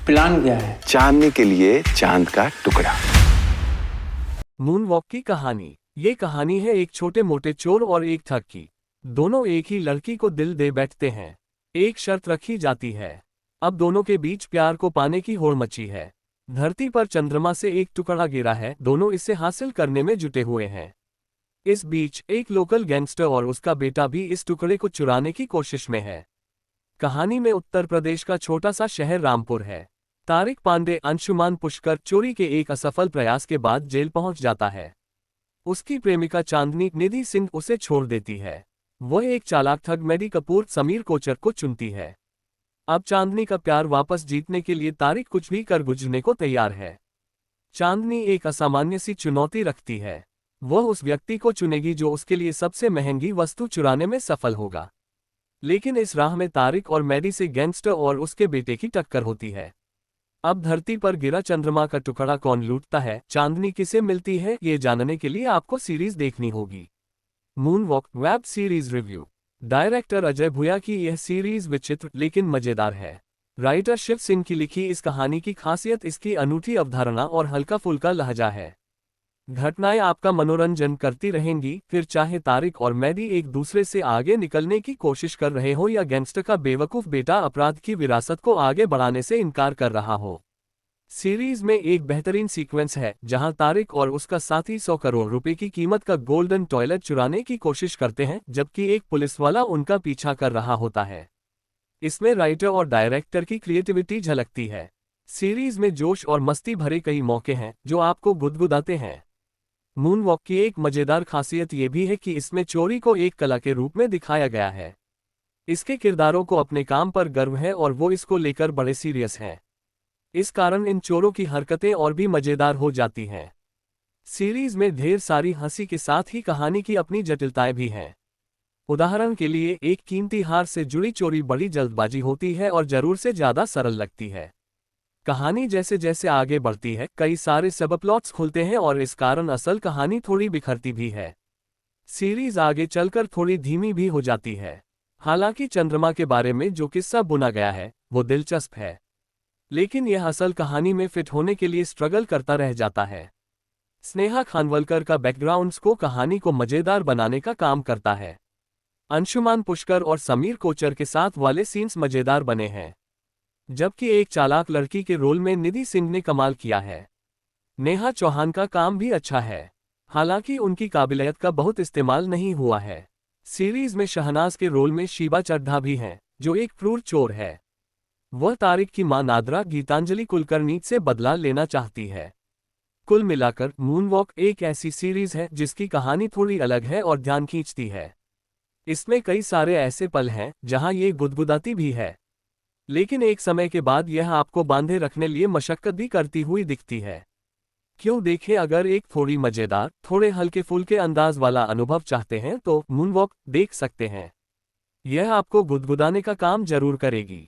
Plan क्या है? चांदनी के लिए चांद का टुकड़ा। मून वॉक की कहानी। ये कहानी है एक छोटे मोटे चोर और एक ठग की। दोनों एक ही लड़की को दिल दे बैठते हैं। एक शर्त रखी जाती है। अब दोनों के बीच प्यार को पाने की होड़ मची है। धरती पर चंद्रमा से एक टुकड़ा गिरा है, दोनों इसे हासिल करने में जुटे हुए हैं। इस बीच एक लोकल गैंगस्टर और उसका बेटा भी इस टुकड़े को चुराने की कोशिश में है। कहानी में उत्तर प्रदेश का छोटा सा शहर रामपुर है। तारिक पांडे अंशुमान पुष्कर चोरी के एक असफल प्रयास के बाद जेल पहुंच जाता है। उसकी प्रेमिका चांदनी निधि सिंह उसे छोड़ देती है। वह एक चालाक ठग मेडी कपूर समीर कोचर को चुनती है। अब चांदनी का प्यार वापस जीतने के लिए तारिक कुछ भी कर गुजरने को तैयार है। चांदनी एक असामान्य सी चुनौती रखती है। वह उस व्यक्ति को चुनेगी जो उसके लिए सबसे महंगी वस्तु चुराने में सफल होगा। लेकिन इस राह में तारिक और मेडी से गैंगस्टर और उसके बेटे की टक्कर होती है। अब धरती पर गिरा चंद्रमा का टुकड़ा कौन लूटता है, चांदनी किसे मिलती है, ये जानने के लिए आपको सीरीज देखनी होगी। Moon walk web series review. Director Ajay Bhuyan की यह सीरीज विचित्र लेकिन मजेदार है। राइटर शिव सिंह की लिखी इस कहानी की खासियत इसकी अनूठी अवधारणा और हल्का फुल्का लहजा है। घटनाएं आपका मनोरंजन करती रहेंगी, फिर चाहे तारिक और मेडी एक दूसरे से आगे निकलने की कोशिश कर रहे हो या गैंगस्टर का बेवकूफ बेटा अपराध की विरासत को आगे बढ़ाने से इनकार कर रहा हो। सीरीज में एक बेहतरीन सीक्वेंस है जहां तारिक और उसका साथी 100 करोड़ रुपए की कीमत का गोल्डन टॉयलेट चुराने की कोशिश करते हैं, जबकि एक पुलिस वाला उनका पीछा कर रहा होता है। इसमें राइटर और डायरेक्टर की क्रिएटिविटी झलकती है। सीरीज में जोश और मस्ती भरे कई मौके हैं जो आपको गुदगुदाते हैं। मून वॉक की एक मजेदार खासियत यह भी है कि इसमें चोरी को एक कला के रूप में दिखाया गया है। इसके किरदारों को अपने काम पर गर्व है और वो इसको लेकर बड़े सीरियस हैं। इस कारण इन चोरों की हरकतें और भी मजेदार हो जाती हैं। सीरीज में ढेर सारी हंसी के साथ ही कहानी की अपनी जटिलताएं भी हैं। उदाहरण के लिए एक कीमती हार से जुड़ी चोरी बड़ी जल्दबाजी होती है और जरूर से ज्यादा सरल लगती है। कहानी जैसे जैसे आगे बढ़ती है कई सारे सबप्लॉट्स खुलते हैं और इस कारण असल कहानी थोड़ी बिखरती भी है। सीरीज आगे चलकर थोड़ी धीमी भी हो जाती है। हालांकि चंद्रमा के बारे में जो किस्सा बुना गया है वो दिलचस्प है, लेकिन यह असल कहानी में फिट होने के लिए स्ट्रगल करता रह जाता है। स्नेहा खानवलकर का बैकग्राउंड स्कोर कहानी को मजेदार बनाने का काम करता है। अंशुमान पुष्कर और समीर कोचर के साथ वाले सीन्स मजेदार बने हैं, जबकि एक चालाक लड़की के रोल में निधि सिंह ने कमाल किया है। नेहा चौहान का काम भी अच्छा है, हालांकि उनकी काबिलियत का बहुत इस्तेमाल नहीं हुआ है। सीरीज में शहनाज के रोल में शीबा चड्ढा भी हैं, जो एक क्रूर चोर है। वह तारिक की मां नादरा गीतांजलि कुलकर्णी से बदला लेना चाहती है। कुल मिलाकर मून वॉक एक ऐसी सीरीज है जिसकी कहानी थोड़ी अलग है और ध्यान खींचती है। इसमें कई सारे ऐसे पल हैं जहां ये गुदगुदाती भी है, लेकिन एक समय के बाद यह आपको बांधे रखने लिए मशक्कत भी करती हुई दिखती है। क्यों देखें, अगर एक थोड़ी मजेदार, थोड़े हल्के फुल्के अंदाज वाला अनुभव चाहते हैं तो मून वॉक देख सकते हैं। यह आपको गुदगुदाने का काम जरूर करेगी।